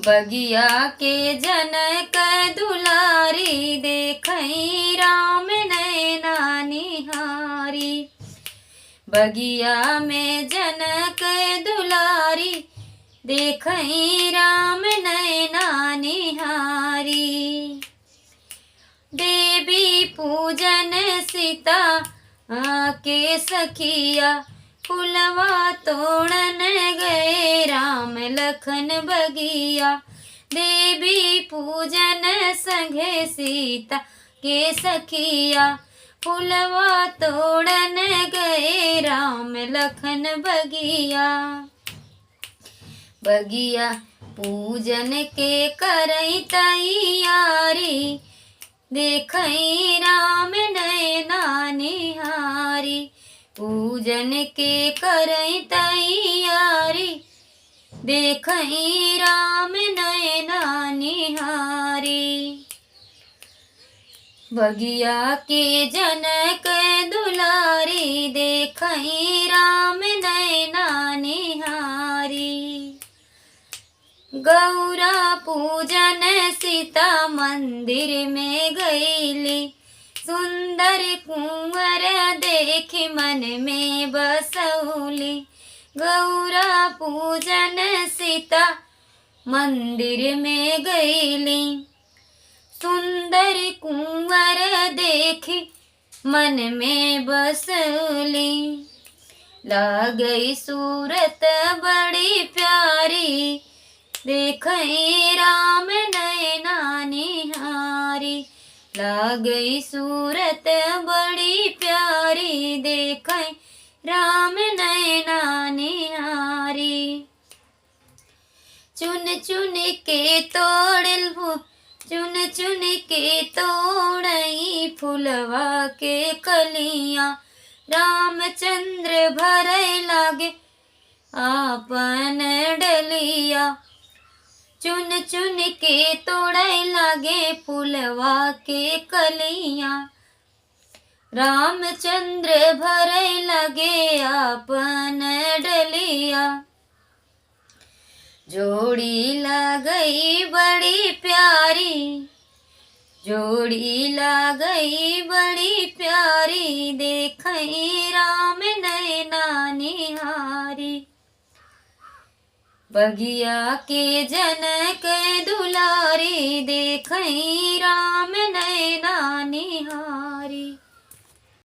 बगिया के जनक दुलारी देखई राम नैना निहारी। बगिया में जनक दुलारी देखई राम नैना निहारी। देवी पूजन सीता के सखिया फुलवा तोड़न गए राम लखन बगिया। देवी पूजन संगे सीता के सखिया फुलवा तोड़न गए राम लखन बगिया। बगिया पूजन के करई तैयारी देखई राम नैना निहारी। पूजन के करई तैयारी देखई राम नैना निहारी। बगिया के जनक दुलारी देखई राम नैना निहारी। गौरा पूजन सीता मंदिर में गईली। सुंदर कुंवर देखी मन में बसौली। गौरा पूजन सीता मंदिर में गईली। सुंदर कुंवर देखी मन में बसौली। लागई सूरत बड़ी प्यारी देखई राम नैना निहारी। लागई सूरत बड़ी प्यारी देखई राम नैना निहारी। चुन चुन के तोड़ई फुलवा के कलियां। रामचंद्र भरई लागे आपन डलिया। चुन चुन के तोड़ई लागे फुलवा के कलियां। रामचंद्र भरई लगे आपन डलिया। जोड़ी लगई बड़ी प्यारी। जोड़ी लगई बड़ी प्यारी देखई राम नैना निहारी। बगिया के जनक दुलारी देखई राम नैना निहारी।